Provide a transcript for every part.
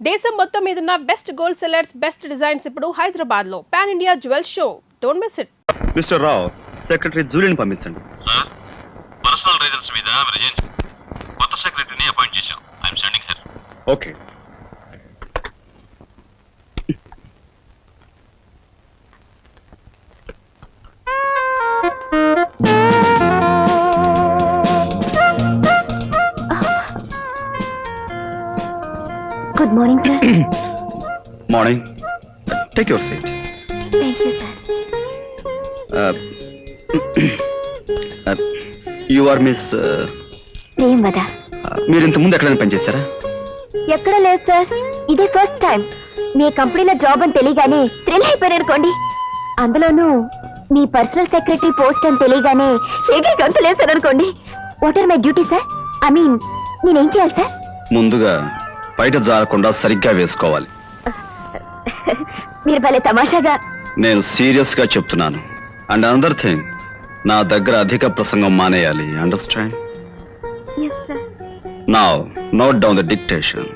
దేశం మొత్తం మీదున్న best gold sellers best designs ఇప్పుడు హైదరాబాద్ లో pan India jewel show. Don't miss it. Mister Rao, secretary జూలిని పంపించండి. సార్, పర్సనల్ రీజన్స్ మీద రిజైన్ కొత్త సెక్రటరీని అపాయింట్ చేశాం. I'm sending sir. Okay. Good morning, sir. Morning. Take your seat. Thank you, sir. You are Miss... ప్రేమవద. మీరు ఇంత ముందు ఎక్కడైనా పనిచేశారా? ఎక్కడ లేదు సార్, ఇదే ఫస్ట్ టైం. మీ కంపెనీలో జాబ్ అని తెలియగానే థ్రిల్ అయిపోయారు అనుకోండి. అందులోనూ మీ పర్సనల్ సెక్రటరీ పోస్ట్ అని తెలియగానే ఏకే గంతులేశారు అనుకోండి. What are my duty sir? I mean నేనేం చేయాలి సార్? ముందుగా బయట జారకుండా సరిగ్గా వేసుకోవాలి. మీరు భలే తమాషాగా. నేను సీరియస్ గా చెప్తున్నాను. అండ్ అనదర్ థింగ్, నా దగ్గర అధిక ప్రసంగం మానేయాలి. Understand? Yes sir. Now note down the dictation.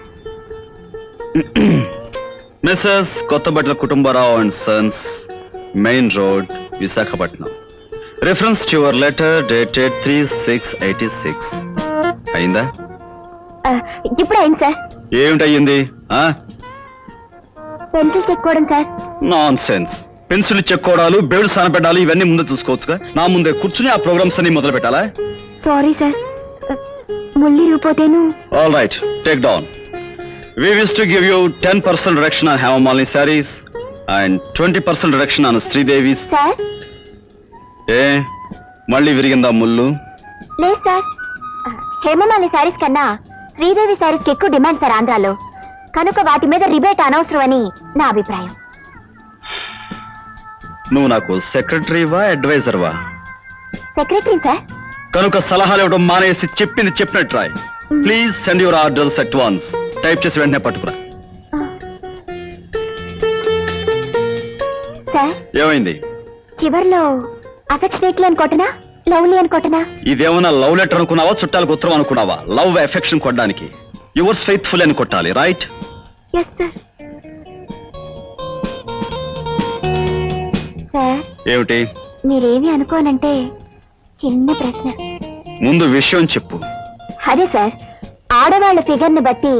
Mrs Kothabatla Kutumbarao and sons, main road, Visakhapatnam. Reference to your letter dated 3/6/86. అయిందా? ఇప్పుడు అయింది సార్. ఏమిటయ్యింది? పెన్సిల్ చెక్కోవడం సార్. Nonsense. పెన్సిల్ చెక్కోవడాలు, బేడు సానపెట్టాలి, ఇవన్నీ ముందే చూసుకోవచ్చుగా. నా ముందే కూర్చుని ఆ ప్రోగ్రామ్స్ అన్ని మొదలు పెట్టాలా? సారీ సార్, ముల్లి రూపోతేను. All right, take down. We wish to give you 10% reduction on Hemamalini sarees and 20% reduction on Sridevi's. Sir ఏ మళ్ళీ విరిగిందా ముళ్ళు? లేదు సార్, హేమమాలి శారీస్ కన్నా శ్రీదేవి శారీస్ కి ఎక్కువ డిమాండ్ సార్ ఆంధ్రాలో. కనుక వాటి మీద రిబేట్ అనవసరం అని నా అభిప్రాయం. నువ్వు నాకు సెక్రటరీవా అడ్వైజర్వా? Secretary sir. కనుక సలహాలు ఇవ్వడం మానేసి చెప్పింది చెప్పినట్టు రాయ్. Please send your orders at once. Type చేసి వెంటనే పట్టుకురా. సార్ ఏమైంది? చివర్లో అఫెక్షనేట్లీ అని కొట్టనా, లవ్లీ అని కొట్టనా? ఇదేమన్నా లవ్ లెటర్ అనుకున్నావా, చుట్టాలకు ఉత్తరం అనుకున్నావా? లవ్ ఎఫెక్షన్ కొట్టడానికి యువర్స్ ఫెయిత్ఫుల్ అని కొట్టాలి. రైట్? Yes sir. సార్ ఏమిటి? మీరేమి అనుకోనంటే చిన్న ప్రశ్న. ముందు విషయం చెప్పు. అదే సార్, ఆడవాళ్ళ ఫిగర్ ని బట్టి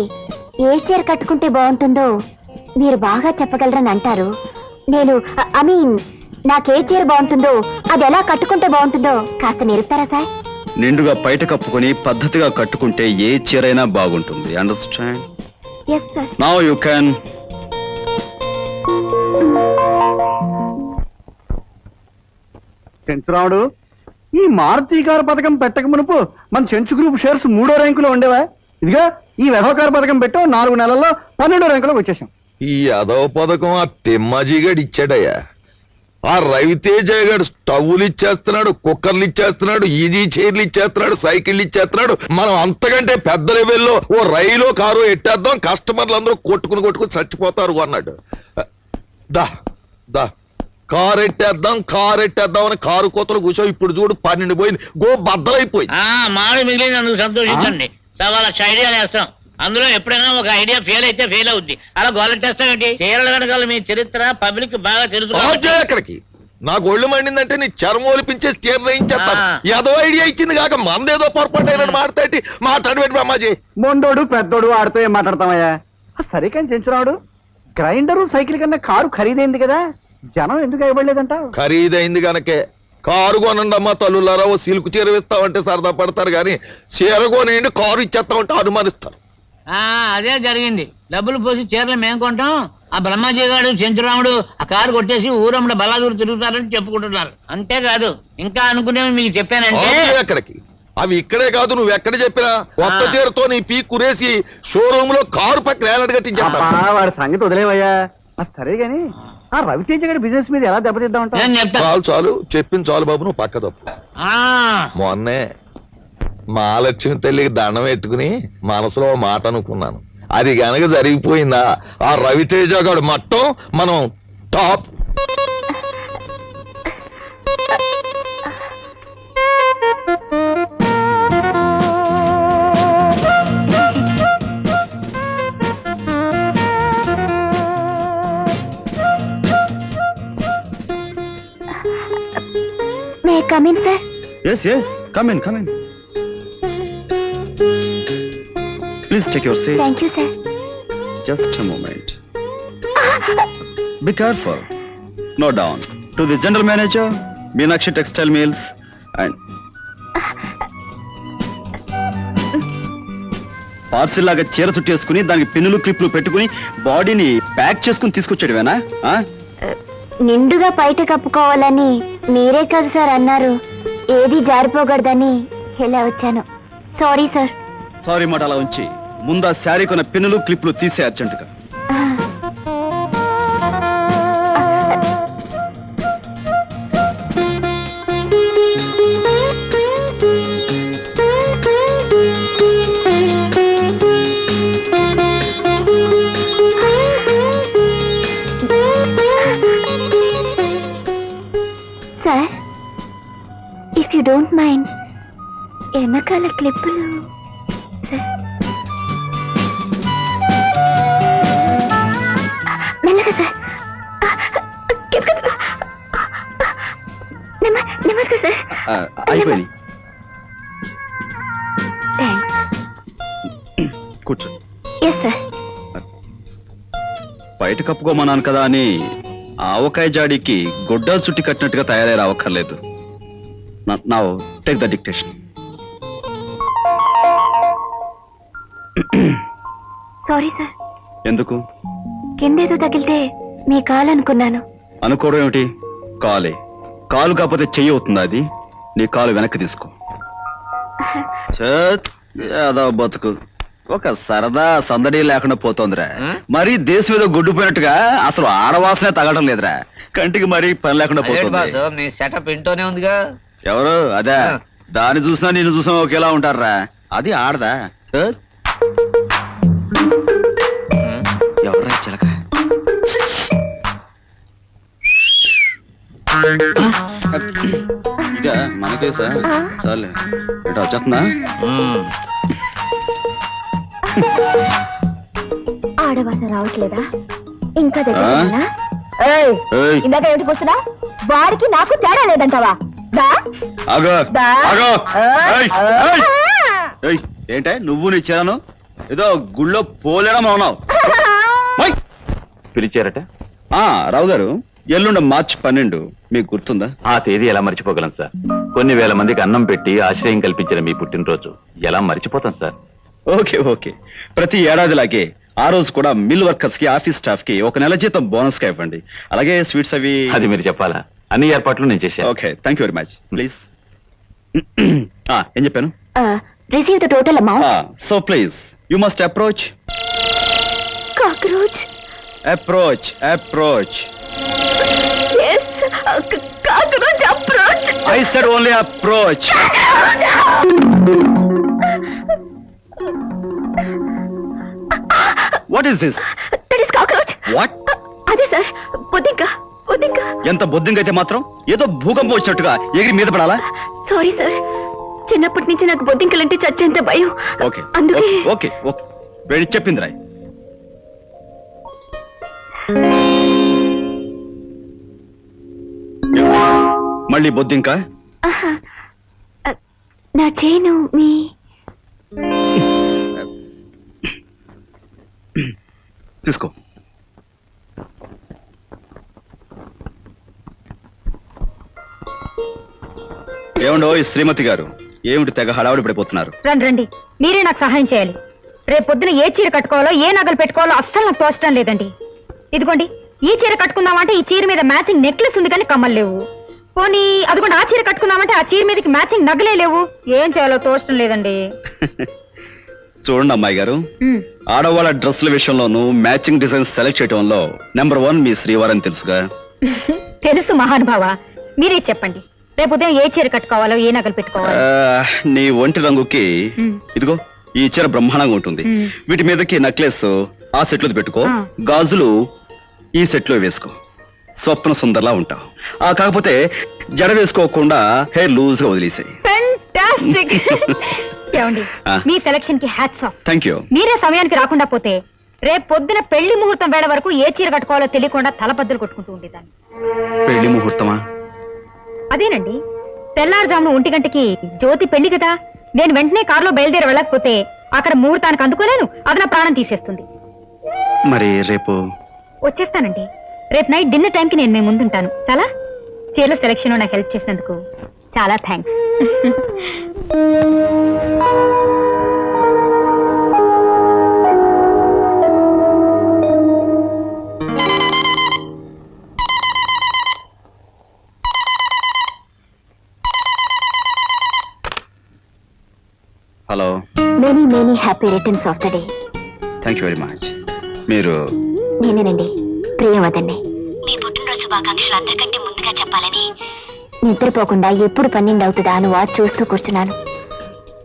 ఏ చీర కట్టుకుంటే బాగుంటుందో మీరు బాగా చెప్పగలరని అంటారు. నేను ఐ మీన్ నాకే చీర బాగుంటుందో, అది ఎలా కట్టుకుంటే బాగుంటుందో కాస్త నేర్పుతారా సార్? నిండుగా బయట కప్పుకొని పద్ధతిగా కట్టుకుంటే ఏ చీరైనా బాగుంటుంది. Understand? Yes sir. Now you can. Chenchuramudu, ఈ మారుతి కారు పథకం పెట్టక మునుపు మన చెంచు గ్రూప్ షేర్స్ 3వ ర్యాంకులో ఉండేవా? ఇదిగా ఈ వ్యవహార పథకం పెట్టో 4 నెలల్లో 12వ ర్యాంకులోకి వచ్చేసాం. ఈ అదవ పథకం ఆ తిమ్మాజీగాడు ఇచ్చాడయ్యా. ఆ రవితేజ గారు స్టవ్లు ఇచ్చేస్తున్నాడు, కుక్కర్లు ఇచ్చేస్తున్నాడు, ఈజీ చైర్లు ఇచ్చేస్తున్నాడు, సైకిళ్ళు ఇచ్చేస్తున్నాడు. మనం అంతకంటే పెద్ద లెవెల్లో ఓ రైలు కారు ఎట్టేద్దాం, కస్టమర్లు అందరూ కొట్టుకుని చచ్చిపోతారు అన్నాడు. దా దా కారు ఎట్టేద్దాం అని కారు కోతలు కూర్చో. ఇప్పుడు చూడు 12 పోయింది, గో బద్దలైపోయింది. మామిడి మిగిలినందుకు సంతోషించండి. 1,00,000 ఐడియాలు వేస్తాం. అందులో ఎప్పుడైనా ఒక ఐడియా ఫెయిల్ అయితే ఫెయిల్ అవుద్ది. అలా గోలెట్టేస్తాం ఏంటి? చీరల వెనకాల మీ చరిత్ర పబ్లిక్ బాగా తెలుసు. ఎక్కడికి నాకు ఒళ్ళు మండిందంటే నీ చర్మం ఒలిపించేసి తీర్ణయించేస్తాను. ఏదో ఐడియా ఇచ్చింది కాక మందేదో పొరపాటు అయినట్టు మాట్లాడబెట్టి అమ్మాజీ. మొండోడు పెద్దోడు ఆడితో ఏం మాట్లాడతామయ్యా? సరే కానీ చెంచురాముడు, గ్రైండరు సైకిల్ కన్నా కారు ఖరీదైంది కదా, జనం ఎందుకు ఇవ్వలేదంట? ఖరీదైంది గనకే కారు కొనండి అమ్మా తల్లులారా. ఓ సిల్క్ చీర ఇస్తామంటే సరదా పడతారు కానీ చీర కొనేయండి కారు ఇచ్చేస్తామంటే అనుమానిస్తారు. అదే జరిగింది. డబ్బులు పోసి చీరలు మేము కొంటాం, ఆ బ్రహ్మాజీ గారు చెంచురాముడు ఆ కారు కొట్టేసి ఊరమ్మడ బలాదూరు తిరుగుతారని చెప్పుకుంటున్నారు. అంతేకాదు ఇంకా అనుకునేవి మీకు చెప్పానంటే. ఎక్కడికి? అవి ఇక్కడే కాదు, నువ్వు ఎక్కడ చెప్పినా కొత్త చీరతో నీ పీ కురేసి షోరూమ్ లో కారు పక్కన ఏలాడు కట్టించా. వాడి సంగతి వదిలేవయ్యా. సరే గాని ఆ రవితేజ గారి బిజినెస్ మీద ఎలా దెబ్బతిద్దామంటావు? చాలు చెప్పింది చాలు బాబు, నువ్వు పక్క తప్పు. మొన్నే మహాలక్ష్మి తల్లికి దండం పెట్టుకుని మనసులో మాట అనుకున్నాను. అది గనక జరిగిపోయిందా ఆ రవితేజ గారు మొత్తం మనం top. Come in sir? Yes, come in. Please take your seat. Thank you sir. Just a moment. Be careful. Note down. To the general manager, Meenakshi Textile Mills, and parcel లాగా చీర చుట్టేసుకుని దానికి పిన్నులు క్లిప్లు పెట్టుకుని బాడీని ప్యాక్ చేసుకుని తీసుకొచ్చాడువేనా? నిండుగా బయట కప్పుకోవాలని మీరే కదా సార్ అన్నారు. ఏది జారిపోకూడదని ఇలా వచ్చాను. Sorry sir. సారీ మాట అలా ఉంచి ముందు ఆ శారీ కొన్న పిన్నులు క్లిప్లు తీసే అర్జెంటుగా. Sir, if you don't mind, వెనకాల క్లిప్పులు సార్. మెల్లగా సార్. నెమ్మదిగా సార్. అయిపోయింది. థ్యాంక్స్. కూర్చో. Yes sir. బయట కప్పుకోమన్నాను కదా అని ఆవకాయ జాడీకి గొడ్డలు చుట్టి కట్టినట్టుగా తయారై రావక్కర్లేదు. Now take the dictation. Sorry sir. ఎందుకు? కిందేదో తగిలితే మీ కాలు అనుకున్నాను. అనుకోవడం ఏమిటి? కాలే. కాలు కాకపోతే చెయ్యి అవుతుందా అది? నీ కాలు వెనక్కి తీసుకో. ఏదో బతుకు ఒక సరదా సందడి లేకుండా పోతోందిరా. మరీ దేశం ఏదో గొడ్డుపోయినట్టుగా అసలు ఆడవాసనే తగడం లేదురా. కంటికి మరీ పని లేకుండా పోతుంది. మీ సెటప్ ఇంటోనే ఉందిగా. ఎవరు? అదే. దాన్ని చూసినా నిన్ను చూసినా ఒకేలా ఉంటారా? అది ఆడదా? ఎవరా చిలక? ఇదా మనకేసా? చాలే ఎటా వచ్చేస్తుందా? ఆడవాస రావట్లేదా? ఇంకా దగ్గర ఏయ్, ఇందాక ఏమిటి కూర్చున్నా? వాడికి నాకు తేడా లేదంటావా? ఆగో, దా. ఆగో. ఏయ్, ఏయ్. ఏయ్, ఏంటే నువ్వు నీ చీరను ఏదో గుళ్ళో పోలేడం ఉన్నావు. పిలిచారట? రావు గారు, ఎల్లుండ మార్చి 12 మీకు గుర్తుందా? ఆ తేదీ ఎలా మర్చిపోగలం సార్? కొన్ని వేల మందికి అన్నం పెట్టి ఆశ్రయం కల్పించిన మీ పుట్టినరోజు ఎలా మర్చిపోతాం సార్? ఓకే. ప్రతి ఏడాదిలాగే ఆ రోజు కూడా మిల్ వర్కర్స్ కి, ఆఫీస్ స్టాఫ్ కి 1 నెల జీతం బోనస్ గా ఇవ్వండి. అలాగే స్వీట్స్ అవి. అది మీరు చెప్పాలా? అన్ని ఏర్పాట్లు నేను చేశాను. Okay, thank you very much. Please. ఏం చెప్పాను? Receive the total amount. So please you must approach. Cockroach. Approach. Yes, cockroach approach. I said only approach. What is this? That is cockroach. What? అదే sir, బొద్దింక. ఎంత బొద్దింకైతే మాత్రం ఏదో భూకంపం వచ్చినట్టుగా ఎగిరి మీద పడాలా? సారీ సార్, చిన్నప్పటి నుంచి నాకు బొద్దింకలంటే చచ్చేంత భయం. ఓకే అందుకే ఓకే వెళ్ళి చెప్పింది రాయ్. మళ్ళీ బొద్దింక? నా చేను మీ తీసుకో. ఏమండో ఈ శ్రీమతి గారు, ఏమిటి తెగ హడావుడి పడిపోతున్నారు? రండి, మీరే నాకు సహాయం చేయాలి. రేపు పొద్దున ఏ చీర కట్టుకోవాలో, ఏ నగలు పెట్టుకోవాలో అస్సలు నాకు తోచడం లేదండి. ఇదిగోండి, ఈ చీర కట్టుకుందామంటే ఈ చీర మీద మ్యాచింగ్ నెక్లెస్ ఉంది కానీ కమ్మలు లేవు. పోనీ అదిగోండి, ఆ చీర కట్టుకుందామంటే ఆ చీర మీదకి మ్యాచింగ్ నగలే లేవు. ఏం చేయాలో తోచడం లేదండి. చూడండి అమ్మాయి గారు, ఆడవాళ్ళ డ్రెస్ల విషయంలోనూ మ్యాచింగ్ డిజైన్ సెలెక్ట్ చేయడంలో నెంబర్ 1 మీ శ్రీవారని తెలుసుగా. తెలుసు మహానుభావ, మీరే చెప్పండి. రేపు ఉదయం ఏ చీర కట్టుకోవాలో, ఏ నగలు పెట్టుకోవాలో. నీ ఒంటి రంగుకి ఇదిగో ఈ చీర బ్రహ్మాండంగా ఉంటుంది. వీటి మీదకి నెక్లెస్ ఆ సెట్ లో పెట్టుకో, గాజులు ఈ సెట్ లో వేసుకో, స్వప్న సుందర్లా ఉంటావు. కాకపోతే జడ వేసుకోకుండా హెయిర్ లూజ్ గా వదిలేసాయి. ఏమండి, మీ సెలక్షన్ కి హ్యాట్స్ ఆఫ్. Thank you. మీరే సమయానికి రాకుండా పోతే రేపు పొద్దున పెళ్లి ముహూర్తం వేళ వరకు ఏ చీర కట్టుకోవాలో తెలియకుండా తలపద్దులు కొట్టుకుంటూ ఉండేదాన్ని. పెళ్లి ముహూర్తమా? అదేనండి, తెల్లారుజామున 1 గంటకి జ్యోతి పెళ్లి కదా. నేను వెంటనే కారులో బయలుదేరి వెళ్ళకపోతే అక్కడ ముహూర్తానికి అందుకోలేను, అది నా ప్రాణం తీసేస్తుంది. మరి రేపు వచ్చేస్తానండి. రేపు నైట్ డిన్నర్ టైంకి నేను మీ ముందుంటాను. చాలా చీరల సెలక్షన్ నాకు హెల్ప్ చేసినందుకు చాలా thanks. Hello, many many happy returns of the day. Thank you very much. మీరు? నేనేనండి, ప్రియవదండి. మీ పుట్టినరోజు శుభాకాంక్షలు అందరికంటే ముందుగా చెప్పాలని నిద్రపోకుండా ఎప్పుడు 12 అవుతుందా అని వాచ్ చూస్తూ కూర్చున్నాను.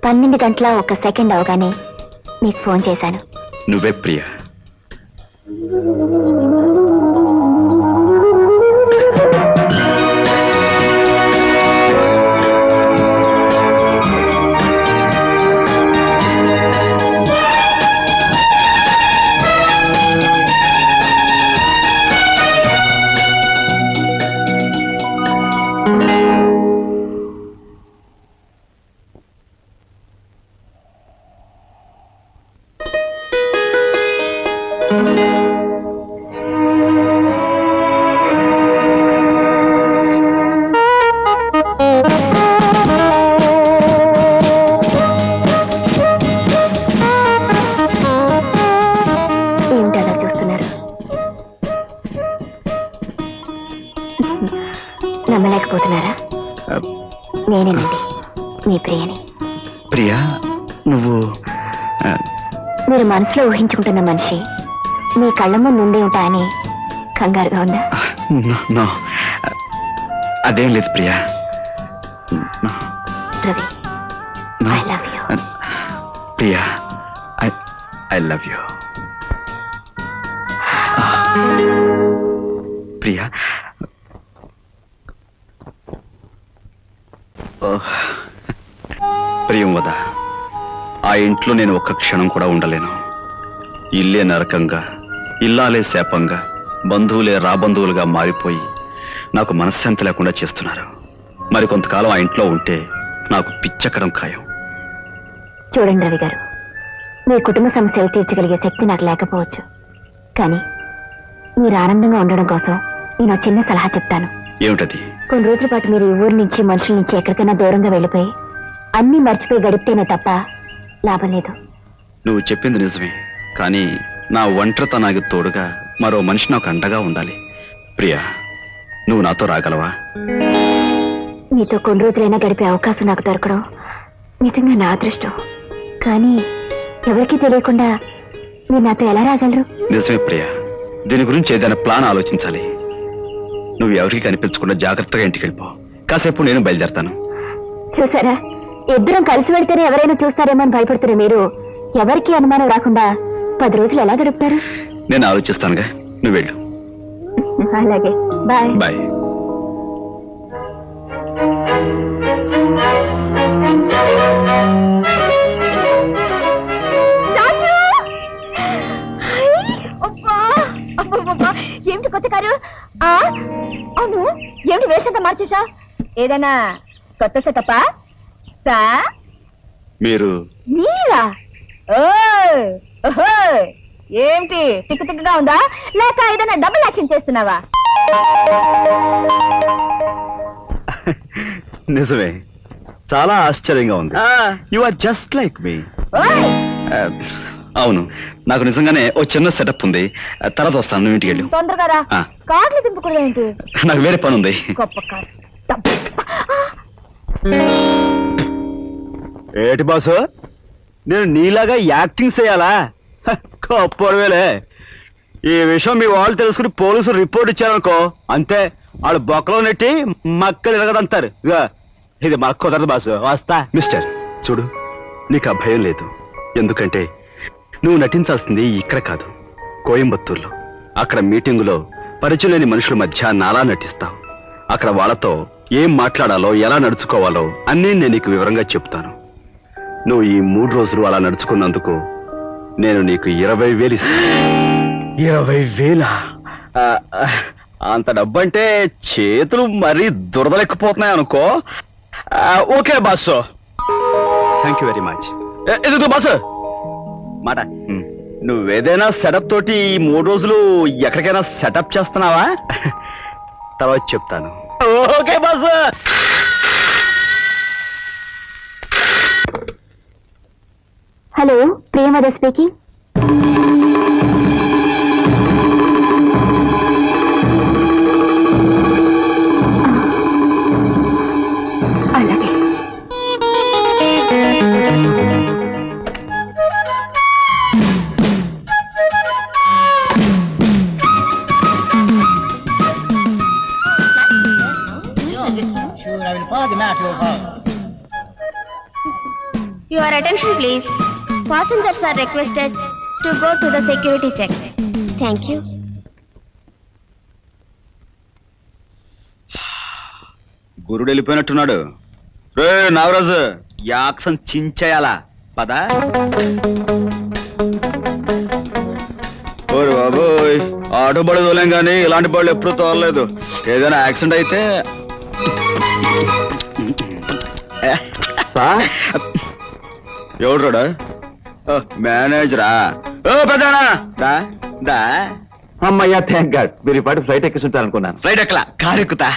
12 గంటల 1 సెకండ్ అవగానే మీకు ఫోన్ చేశాను. నువ్వే ప్రియా. ఏమిటలా చూస్తున్నారు? నమ్మలేకపోతున్నారా? నేనేనండి, మీ ప్రియని. ప్రియా, నువ్వు మీరు మనసులో ఊహించుకుంటున్న మనిషి మీ కళ్ళ ముందు ఉండే ఉంటా అని కంగారుగా ఉందా? నో, అదేం లేదు Priya. Ravi, No. I love you. Priya, I love you. Priya, ప్రియం వద, ఆ ఇంట్లో నేను ఒక్క క్షణం కూడా ఉండలేను. ఇల్లే నరకంగా, ఇల్లాలే శాపంగా, బంధువులే రాబంధువులుగా మారిపోయి నాకు మనశ్శాంతి లేకుండా చేస్తున్నారు. మరి కొంతకాలం ఆ ఇంట్లో ఉంటే నాకు పిచ్చెక్కడం ఖాయం. చూడండి రవి గారు, మీ కుటుంబ సమస్యలు తీర్చగలిగే శక్తి నాకు లేకపోవచ్చు, కానీ మీరు ఆనందంగా ఉండడం కోసం నేను ఒక చిన్న సలహా చెప్తాను. ఏమిటది? కొన్ని రోజుల పాటు మీరు ఈ ఊరి నుంచి మనుషుల నుంచి ఎక్కడికైనా దూరంగా వెళ్ళిపోయి అన్నీ మర్చిపోయి గడిపితేనే తప్ప లాభం లేదు. నువ్వు చెప్పింది నిజమే, కానీ నా ఒంటరితనానికి తోడుగా మరో మనిషి నాకు అండగా ఉండాలి. ప్రియా, నువ్వు నాతో రాగలవా? మీతో కొన్ని రోజులైనా గడిపే అవకాశం నాకు దొరకడం నిజంగా నా అదృష్టం, కానీ ఎవరికీ తెలియకుండా మీరు నాతో ఎలా రాగలరు? నిజమే ప్రియా, దీని గురించి ఏదైనా ప్లాన్ ఆలోచించాలి. నువ్వు ఎవరికి కనిపించకుండా జాగ్రత్తగా ఇంటికి వెళ్ళిపో. కాసేపు నేను బయలుదేరతాను. చూసారా, ఇద్దరం కలిసి వెళ్తేనే ఎవరైనా చూస్తారేమో అని భయపడుతున్న మీరు ఎవరికి అనుమానం రాకుండా 10 రోజులు ఎలా గడుపుతారు? నేను ఆలోచిస్తానుగా, నువ్వు వెళ్ళు. అలాగే, బాయ్. బాయ్. ఏమిటి కొత్త కారు? అవును, ఏమిటి వేషంతా మార్చేసా? ఏదైనా కొత్త సెటప్పా? మీరు? మీరా? ఓహో, ఏమిటి తిక్కు తిక్కుగా ఉందా, లేక ఏదైనా డబుల్ యాక్షన్ చేస్తున్నావా? నిజమే, చాలా ఆశ్చర్యంగా ఉంది. యు ఆర్ జస్ట్ లైక్ మీ. అవును, నాకు నిజంగానే ఓ చిన్న సెటప్ ఉంది. తర్వాత వస్తాను, నువ్వు ఇంటికి వెళ్ళు. తొందరగా రా. కార్లు దింపుకూడదు ఏంటి? నాకు వేరే పని ఉంది. గొప్ప కారు. ఏటి బాసు, నేను నీలాగా యాక్టింగ్ చేయాలా? గొప్పవేలే. ఈ విషయం మీ వాళ్ళు తెలుసుకుని పోలీసులు రిపోర్ట్ ఇచ్చారనుకో, అంతే, వాళ్ళు బొక్కలో నెట్టి మక్కలు ఎరగదంటారు. ఇది మనకు కుదరదు బాసు, వస్తా. మిస్టర్, చూడు, నీకు ఆ భయం లేదు. ఎందుకంటే నువ్వు నటించాల్సింది ఇక్కడ కాదు, కోయంబత్తూర్లో. అక్కడ మీటింగులో పరిచయం లేని మనుషుల మధ్య నాలా నటిస్తావు. అక్కడ వాళ్ళతో ఏం మాట్లాడాలో, ఎలా నడుచుకోవాలో అన్నీ నేను నీకు వివరంగా చెప్తాను. నువ్వు ఈ 3 రోజులు అలా నడుచుకున్నందుకు నేను నీకు 20,000 ఇస్తాను. 20,000? అంత డబ్బంటే చేతులు మరీ దురదలెక్కిపోతున్నాయి అనుకో. Okay boss, thank you very much. ఎదుగు బాసు మాట, నువ్వేదైనా సెటప్ తోటి ఈ 3 రోజులు ఎక్కడికైనా సెటప్ చేస్తున్నావా? తర్వాత చెప్తాను. Okay boss. హలో, ప్రియమద స్పీకింగ్. అలాగే. Your attention please. Passengers are requested to go to the security check. Thank you. గురుడు వెళ్ళిపోయినట్టున్నాడు. రే నాగరాజు, యాక్షన్ చించేయాలా పదా. ఓరి బాబోయ్, ఆటో బడి తోలేం కానీ ఇలాంటి బళ్ళు ఎప్పుడు తోలలేదు. ఏదైనా యాక్సిడెంట్ అయితే ఎవడు మేనేజరా? ఓ పెద్దనా, దా దా. అమ్మయ్యా, థ్యాంక్ గాడ్. మీరు ఈ పాటి ఫ్లైట్ ఎక్కిస్తుంటారనుకున్నాను. ఫ్లైట్ ఎక్కలా, కారు ఎక్కుతా.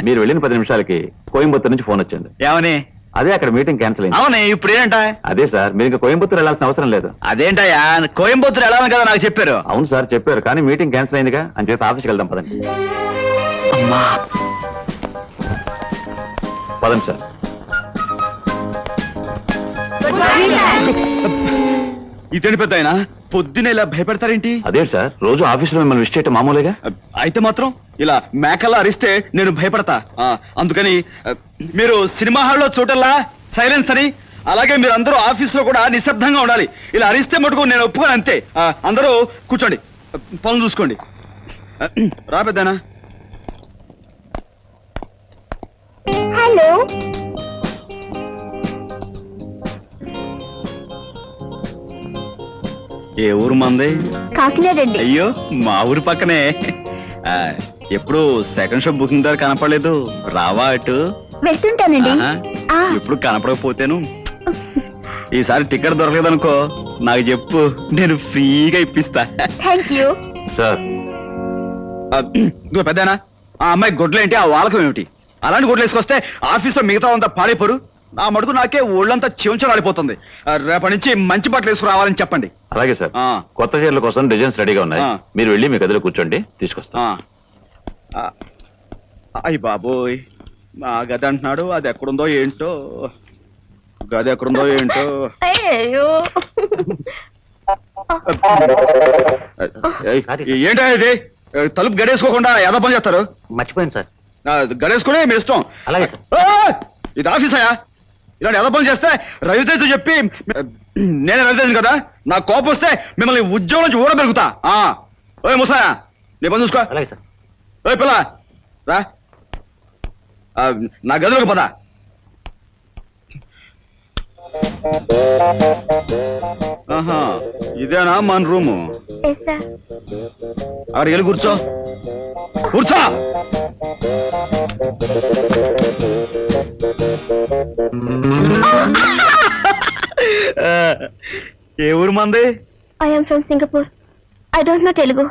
మీరు వెళ్ళిన 10 నిమిషాలకి కోయంబత్తూర్ నుంచి ఫోన్ వచ్చింది. ఏమని? అదే అక్కడ మీటింగ్ క్యాన్సిల్ అయింది. అవునే, ఇప్పుడు ఏంట? అదే సార్, మీరు ఇంకా కోయంబత్తూర్ వెళ్ళాల్సిన అవసరం లేదు. అదేంటయ్యా, కోయంబత్తూర్ వెళ్ళాలని కదా నాకు చెప్పారు. అవును సార్ చెప్పారు, కానీ మీటింగ్ క్యాన్సిల్ అయిందిగా, అని చేత ఆఫీస్కి వెళ్దాం పదండి. అమ్మా, పదండి సార్. ఇదేంటి పెద్ద ఆయన పొద్దున ఇలా భయపెడతారేంటి? అదే సార్, రోజు ఆఫీసులో మిమ్మల్ని విష్ చేయటం మామూలుగా. అయితే మాత్రం ఇలా మేకల్లా అరిస్తే నేను భయపడతా. అందుకని మీరు సినిమా హాల్లో చూడల్లా సైలెన్స్ అని, అలాగే మీరు అందరూ ఆఫీసులో కూడా నిశ్శబ్దంగా ఉండాలి. ఇలా అరిస్తే మటుకు నేను ఒప్పుకోను, అంతే. అందరూ కూర్చోండి, పనులు చూసుకోండి. రా పెద్దనా. హలో, ఏ ఊరు మంది? కాకినాడ అండి. అయ్యో, మా ఊరి పక్కనే. ఎప్పుడు సెకండ్ షో బుకింగ్ ద్వారా కనపడలేదు, రావా అటు? వెళ్తుంటానండి. ఆహా, ఎప్పుడు కనపడకపోతేను. ఈసారి టికెట్ దొరకలేదనుకో నాకు చెప్పు, నేను ఫ్రీగా ఇప్పిస్తా. Thank you sir. పెద్దనా, ఆ అమ్మాయి గొడ్లేంటి, ఆ వాలకం ఏమిటి? అలాంటి గొడ్లు వేసుకొస్తే ఆఫీస్ లో మిగతా అంతా పాడైపోరు. ఆ మడుగు నాకే ఒళ్ళంతా చెంచలాడిపోతుంది. రేపటి నుంచి మంచి బట్టలు వేసుకురావాలని చెప్పండి. అలాగే సార్. కొత్త చీరల కోసం డిజైన్స్ రెడీగా ఉన్నాయి. మీరు వెళ్ళి మీ గదిలో కూర్చోండి, తీసుకొస్తా. అయ్యి బాబోయ్, మా గది అంటున్నాడు, అది ఎక్కడుందో ఏంటో. గది ఎక్కడుందో ఏంటో. అయ్యో, ఏంటో ఇది, తలుపు గడేసుకోకుండా ఏదో పని చేస్తారు. మర్చిపోయింది సార్. గడేసుకునే మీ ఇష్టం. అలాగే సార్. ఇది ఆఫీస్ అయ్యా, ఇలాంటి ఏదో పని చేస్తే రవితేజ చెప్పి, నేనే రవితేజను కదా, నాకు కోపం వస్తే మిమ్మల్ని ఉద్యోగం నుంచి ఊర పెరుగుతా. ఓయ్ ముసాయా, నీ పని చూసుకో. అలాగే సార్. ఓయ్ పిల్ల రా, నా గదిలోకి పద. ఆహా, ఇదేనా మన రూము? అక్కడికి వెళ్ళి కూర్చో, కూర్చో. ఏ ఊరు మంది? I am from Singapore. I don't know Telugu.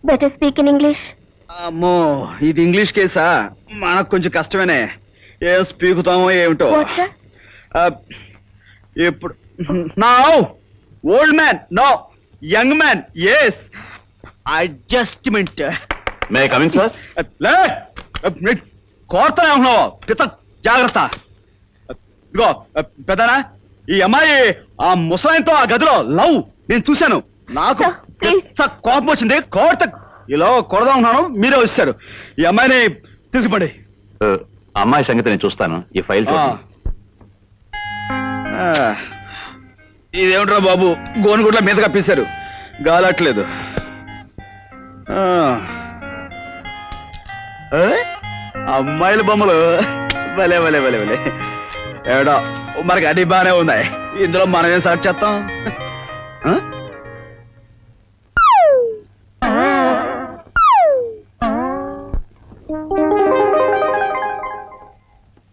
Better speak in English. అమ్మో, ఇది ఇంగ్లీష్ కేసా? మనకు కొంచెం కష్టమేనే. ఏం స్పీకుతామో ఏమిటో. ఇప్పుడు now old man, no young man. Yes, adjustment. May I coming sir? కోరుతానే ఉంటున్నావు, పిత జాగ్రత్త. ఇదిగో పెద్దనా, ఈ అమ్మాయి ఆ ముసలాయనతో ఆ గదిలో లవ్ నేను చూశాను. నాకు కోపం వచ్చింది, కోర్త ఇలా కొడదాం ఉన్నాను, మీరే వచ్చారు. ఈ అమ్మాయిని తీసుకుపండి. అమ్మాయి సంగతి నేను చూస్తాను. ఈ ఫైల్ ఇదేమిట్రా బాబు, గోనుగుడ్ల మీద కప్పేశారు, గాలట్లేదు. అమ్మాయిల బొమ్మలు భలే భలే భలే భలే. ఏడో మనకి అన్ని బాగానే ఉన్నాయి, ఇందులో మనం ఏం సెలెక్ట్ చేస్తాం?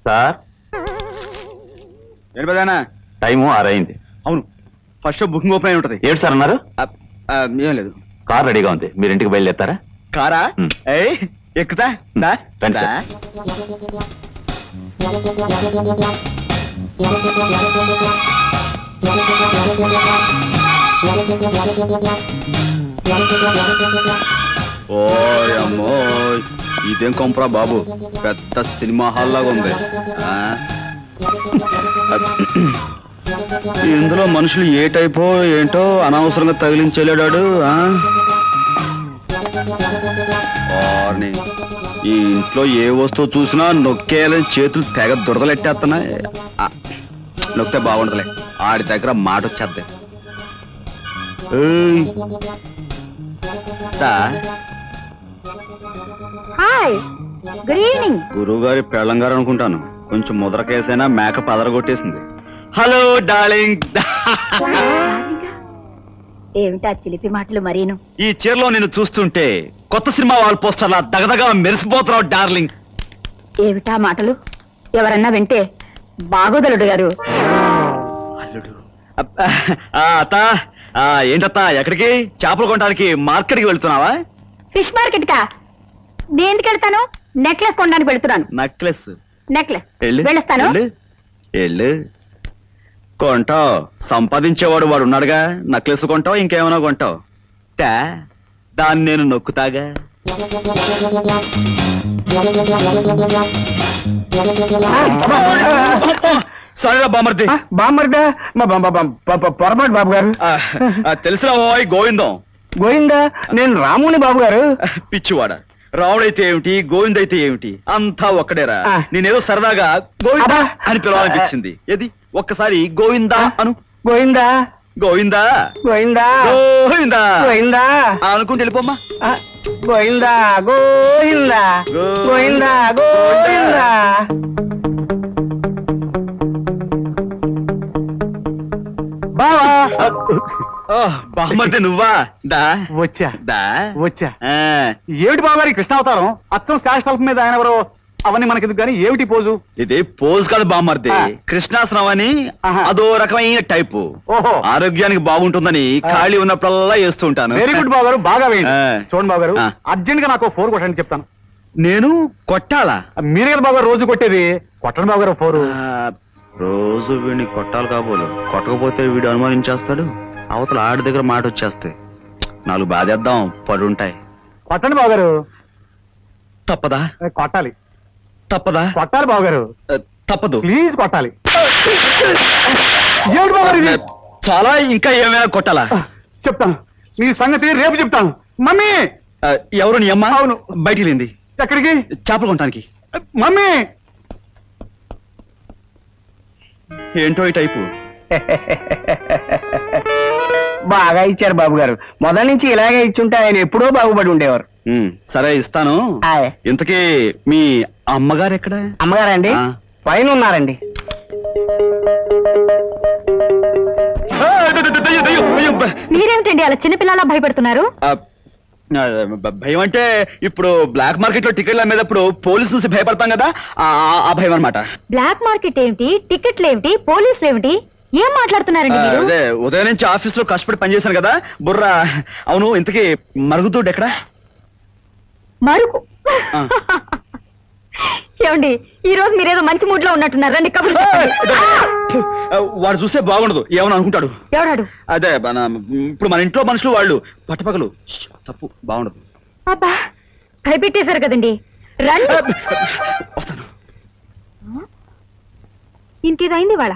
సార్ ఏంటి పెదానా? టైము 6 అయింది. అవును, ఫస్ట్ షో బుకింగ్ ఓపెన్ అయి ఉంటది. ఏంటి సార్ అన్నారు? ఏం లేదు. కార్ రెడీగా ఉంది, మీరు ఇంటికి బయలుదేరతారా? కారా? ఏయ్ ఎక్కుతా. దా, రండి దా. సార్. ఓయ్ అమ్మో, ఇదేం కొంపరా బాబు, పెద్ద సినిమా హాల్ లాగా ఉంది. ఆ? ఇందులో మనుషులు ఏ టైపో ఏంటో అనవసరంగా తగిలించలేడాడు. ఈ ఇంట్లో ఏ వస్తువు చూసినా నొక్కేయాలని చేతులు తెగ దురదలెట్టేస్తున్నాయి. నొక్కితే బాగుండదులే, ఆడి దగ్గర మాట వచ్చేద్ది. Hi, good evening. గురువు గారి పెళ్ళంగారు అనుకుంటాను, కొంచెం ముద్రకేసైనా మేకప్ అదరగొట్టేసింది. Hello darling. ఏమిటా చిలిపి మాటలు మరీను? ఈ చీరలో నేను చూస్తుంటే కొత్త సినిమా వాల్ పోస్టర్లా దగదగా మెరిసిపోతున్నావు డార్లింగ్. ఏమిటా మాటలు? ఎవరన్నా వింటే బాగోదలుడు గారు. అల్లుడు. అత్త, ఏంటత్త ఎక్కడికి? చేపలు కొనడానికి మార్కెట్కి వెళ్తున్నావా? ఫిష్ మార్కెట్ కా? దేనికి వెళ్తాను? నెక్లెస్ కొనడానికి వెళ్తున్నాను. నెక్లెస్? నెక్లెస్ వెళ్ళు, వెళ్ళొస్తాను. వెళ్ళు, వెళ్ళు. కొంటావు, సంపాదించేవాడు వాడు ఉన్నాడుగా. నెక్లెస్ కొంటావు, ఇంకేమైనా కొంటావు. దాన్ని నేను నొక్కుతాగా. సరేరా బామర్ది. బామ్మర్దా? పొరపాటు బాబు గారు. తెలిసిన ఓయ్ గోవిందం. గోవిందా? నేను రాముని బాబు గారు. పిచ్చివాడ, రావుడైతే ఏమిటి, గోవిందైతే ఏమిటి, అంతా ఒక్కడేరా. నేనేదో సరదాగా గోవిందా అని పిలవాలనిపించింది. ఏది ఒక్కసారి గోవిందా అను. గోవిందా, గోవిందా, గోవిందా, గోవిందా, గోవిందా అనుకుంటే వెళ్ళిపోమ్మా. గోవిందా, గోవిందా, గోవిందా, గోవిందా. బావా, బామ్మర్ది నువ్వా? దా వచ్చా దా వచ్చా. ఏమిటి బాబు గారి కృష్ణావతారం? అచ్చం శాశ్వతం మీద ఆయన ఎవరో, అవన్నీ మనకెందుకు కానీ ఏమిటి పోజు? ఇది పోజ్ కాదు బామ్మర్ది, కృష్ణాసనం అని. అదో రకమైన టైపు. ఓహో, ఆరోగ్యానికి బాగుంటుందని ఖాళీ ఉన్నప్పుడల్లా వేస్తూ ఉంటాను. వెరీ గుడ్ బాబు గారు, బాగా వేయండి. చూడండి బాబు గారు, అర్జెంట్ గా నాకు 4 కొట్టండి చెప్తాను. నేను కొట్టాలా? మీరే కదా బాబు గారు రోజు కొట్టేది. కొట్టండి బాబు గారు 4. రోజు వీడిని కొట్టాలి కాబోలు, కొట్టకపోతే వీడు అనుమానించేస్తాడు. అవతల ఆడి దగ్గర మాట వచ్చేస్తాయి. 4 బాధేద్దాం, పడుంటాయి. కొట్టండి బాబు గారు. తప్పదా? కొట్టాలి. తప్పదా? కొట్టాలి బాబు గారు. తప్పదు, ప్లీజ్ కొట్టాలి. ఏమిటి బాబు గారు ఇది? చాలా, ఇంకా ఏమైనా కొట్టాలా? చెప్తాను, మీ సంగతి రేపు చెప్తాను. మమ్మీ. ఎవరు నీ అమ్మ? అవును. బయటికి వెళ్ళింది. ఎక్కడికి? చేపలు కొనడానికి. మమ్మీ. ఏంటో ఈ టైపు. బాగా ఇచ్చారు బాబు గారు. మొదటి నుంచి ఇలాగే ఇచ్చుంటే ఆయన ఎప్పుడో బాగుపడి ఉండేవారు. సరే ఇస్తాను. ఇంతకీ మీ అమ్మగారు ఎక్కడ? అమ్మగారండి పైన ఉన్నారండి. మీరేమిటండి అలా చిన్నపిల్లలా భయపడుతున్నారు? భయం అంటే ఇప్పుడు బ్లాక్ మార్కెట్ లో టికెట్లు అమ్మేటప్పుడు పోలీసు నుంచి భయపడతాం కదా, ఆ భయం అనమాట. బ్లాక్ మార్కెట్ ఏమిటి, టికెట్లు ఏమిటి, పోలీసులు ఏమిటి, ఏం మాట్లాడుతున్నారండి మీరు? అదే ఉదయం నుంచి ఆఫీస్ లో కష్టపడి పనిచేశాను కదా బుర్ర. అవును, ఇంతకీ మరుగుదొడ్డు ఎక్కడ? మరుగు. ఏమండి, ఈ రోజు మీరేదో మంచి మూడ్ లో ఉన్నట్టున్నారు. రండి కబుర్లు చెప్పండి. వాడు చూస్తే బాగుండదు, ఏమని అనుకుంటాడు. ఎవడాడు? అదే ఇప్పుడు మన ఇంట్లో మనుషులు వాళ్ళు పట్టపగలు. తప్పు, బాగుండదు. అబ్బా, భయపెట్టేశారు కదండి. రండి. వస్తాను. ఇంకేదైంది వాళ్ళ?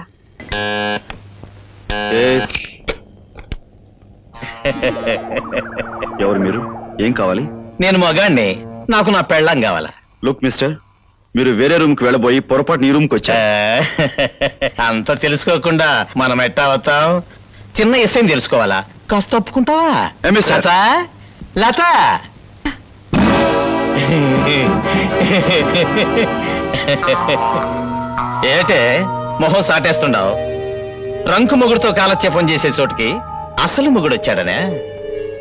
ఎవరు మీరు? ఏం కావాలి? నేను మగాణ్ణి, నాకు నా పెళ్ళం కావాలా. లుక్ మిస్టర్, మీరు వేరే రూమ్ కి వెళ్ళబోయి పొరపాటు నీ రూమ్ కి వచ్చా. అంత తెలుసుకోకుండా మనం ఎట్టా అవుతాం? చిన్న విషయం తెలుసుకోవాలా? కాస్త తప్పుకుంటావా? లత, లత. ఏటే మొహం సాటేస్తుండవు? రంకు మొగుడుతో కాలక్షేపం చేసే చోటుకి అసలు మొగుడు వచ్చాడనే?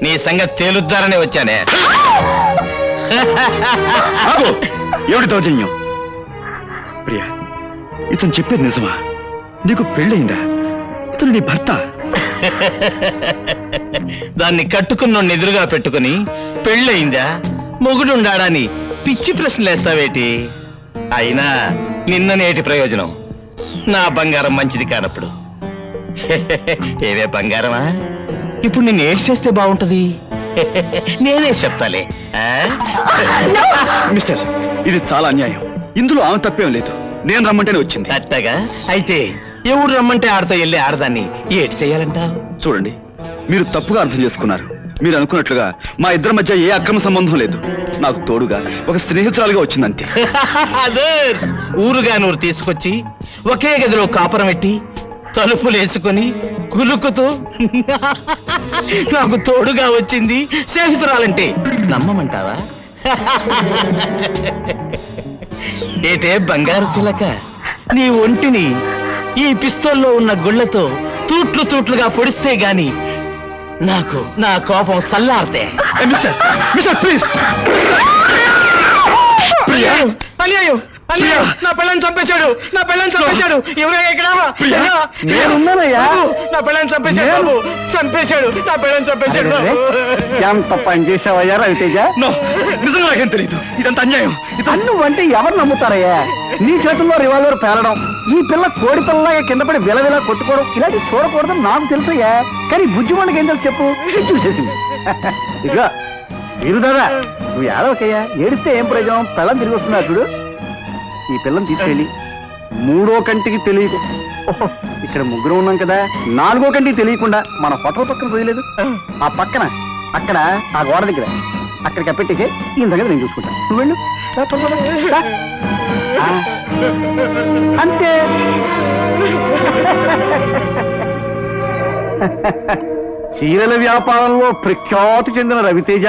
నీ సంగతి తేలుద్దారనే వచ్చానే. ఏమిటి దౌర్జన్యం? ప్రియా, ఇతను చెప్పేది నిజమా? నీకు పెళ్ళయిందా? ఇతను నీ భర్త? దాన్ని కట్టుకున్నోడిని ఎదురుగా పెట్టుకుని పెళ్ళయిందా మొగుడుండాడని పిచ్చి ప్రశ్నలు వేస్తావేటి? అయినా నిన్ననేటి ప్రయోజనం? నా బంగారం మంచిది కానప్పుడు. ఏవే బంగారమా, ఇప్పుడు నిన్ను ఏడ్ చేస్తే బాగుంటది. నేనే చెప్తాలే. మిస్టర్, ఇది చాలా అన్యాయం. ఇందులో ఆమె తప్పేం లేదు. నేను రమ్మంటేనే వచ్చింది. అట్టగా అయితే ఎవరు రమ్మంటే ఆడతా వెళ్ళి ఆడదాన్ని ఏటి చెయ్యాలంట? చూడండి, మీరు తప్పుగా అర్థం చేసుకున్నారు. మీరు అనుకున్నట్లుగా మా ఇద్దరి మధ్య ఏ అక్రమ సంబంధం లేదు. నాకు తోడుగా ఒక స్నేహితురాలుగా వచ్చిందంతే. ఊరుగా నూరు తీసుకొచ్చి ఒకే గదిలో కాపురం పెట్టి తలుపులు వేసుకొని కులుకుతూ నాకు తోడుగా వచ్చింది స్నేహితురాలంటే నమ్మమంటావా? ఏటే బంగారు శిలక, నీ ఒంటిని ఈ పిస్తోల్లో ఉన్న గుళ్లతో తూట్లు తూట్లుగా పొడిస్తే గాని నాకు నా కోపం సల్లారితే. Mister please. అన్యాయం, అన్యాయం! నా పిల్లని చంపేశాడు, నా పిల్లని చంపేశాడు. ఎవరయ్యా ఇక్కడ? నేనున్నానయ్యా. నా పిల్లని చంపేశాడు బాబు, చంపేశాడు, నా పిల్లని చంపేశాడు బాబు. ఎంత పని చేసావయ్యా రవితేజ? నిజంగా నాకేం తెలియదు. ఇదంత అన్యాయం. నువ్వంటే ఎవరు నమ్ముతారయ్యా? నీ చేతుల్లో రివాల్వర్ పేలడం, ఈ పిల్ల కోడి పిల్లలాగా కింద పడి విలవిలా కొట్టుకోవడం, ఇలాంటి చూడకూడదని నాకు తెలుసయ్యా. కానీ బుజ్జిమండకి ఏం తెలుసు చెప్పు? చూసేసింది. ఇదిగో వీరు దాదా, నువ్వు ఏడవకయ్యా. ఏడిస్తే ఏం ప్రయోజనం? పిల్లని తిరిగి వస్తున్నా చూడు. ఈ పిల్లని తీసుకెళ్ళి 3వ కంటికి తెలియదు. ఓహో, ఇక్కడ ముగ్గురు ఉన్నాం కదా, 4వ కంటికి తెలియకుండా మన హోటల్ పక్కన పోయలేదు. ఆ పక్కన అక్కడ ఆ గోడ దగ్గర అక్కడికి పెట్టేసే ఈ దగ్గర నేను చూసుకుంటాను. నువ్వు వెళ్ళు. అంతే. చీరల వ్యాపారంలో ప్రఖ్యాతి చెందిన రవితేజ,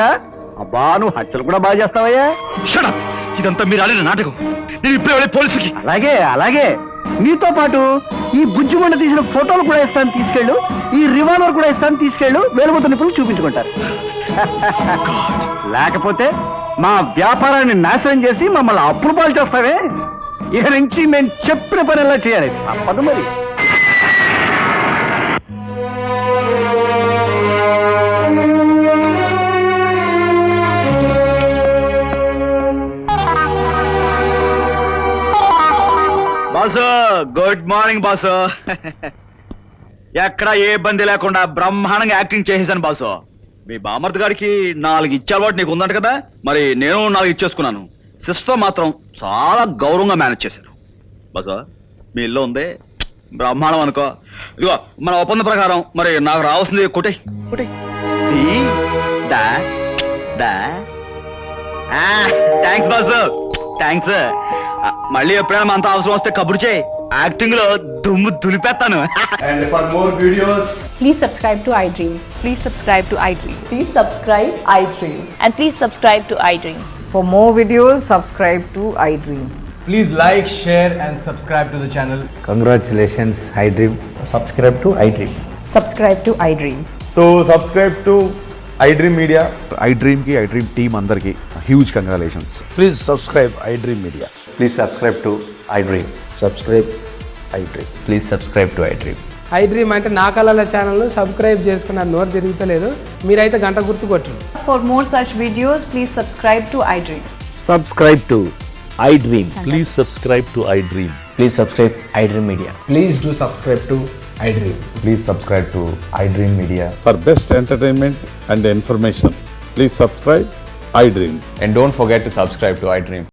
అబ్బా నువ్వు హత్యలు కూడా బాగా చేస్తావయ్యా. Shut up! ఇదంతా మీరు ఆడిన నాటకం. నేను ఇప్పుడే వెళ్ళి పోలీసుకి. అలాగే అలాగే, నీతో పాటు ఈ బుజ్జిమండ తీసిన ఫోటోలు కూడా ఇస్తాను, తీసుకెళ్ళు. ఈ రివాల్వర్ కూడా ఇస్తాను, తీసుకెళ్ళు. వేలుగుతున్న నిపుణులు చూపించుకుంటారు. లేకపోతే మా వ్యాపారాన్ని నాశనం చేసి మమ్మల్ని అప్పులు పాలు చేస్తావే. ఇక నుంచి మేము చెప్పిన పని ఎలా చేయాలి? తప్పదు మరి. Boss, good morning boss. ఎక్కడ ఏ ఇబ్బంది లేకుండా బ్రహ్మాండంగా యాక్టింగ్ చేసేసాను బాసు. మీ బామర్ది గారికి 4 ఇచ్చే అలవాటు నీకు ఉందంట కదా, మరి నేను 4 ఇచ్చేసుకున్నాను. సిస్టర్తో మాత్రం చాలా గౌరవంగా మేనేజ్ చేశాను బాసు. మీ ఇల్లు ఉంది, బ్రహ్మాండం అనుకో. ఇదిగో మన ఒప్పంద ప్రకారం మరి నాకు రావాల్సింది కొట్టే కొట్టే. Thanks boss, thanks. మళ్ళీ ఎప్పుడైనా అంత అవసరం వస్తే కబురు చేయి. యాక్టింగ్ లో దుమ్ము దులిపేస్తాను. And for more videos, please subscribe to iDream. Please subscribe to iDream. Please subscribe iDream. And please subscribe to iDream. For more videos, subscribe to iDream. please like, share and subscribe to the channel. Congratulations, iDream. Subscribe to iDream. Subscribe to iDream. So subscribe to iDream Media. iDream ki iDream team andarki huge congratulations. Please subscribe iDream Media. Please subscribe to iDream. Subscribe iDream. Please subscribe to iDream. iDream అంటే నా కళల channel subscribe చేసుకున్న నోరు తిరుగుతలేదు. మీరైతే గంట గుర్తు కొట్టండి. For more such videos, please subscribe to iDream. Subscribe to iDream. Please subscribe to iDream. Please subscribe iDream Media. Please do subscribe to iDream. Please subscribe to iDream Media. For best entertainment and information, please subscribe iDream. And don't forget to subscribe to iDream.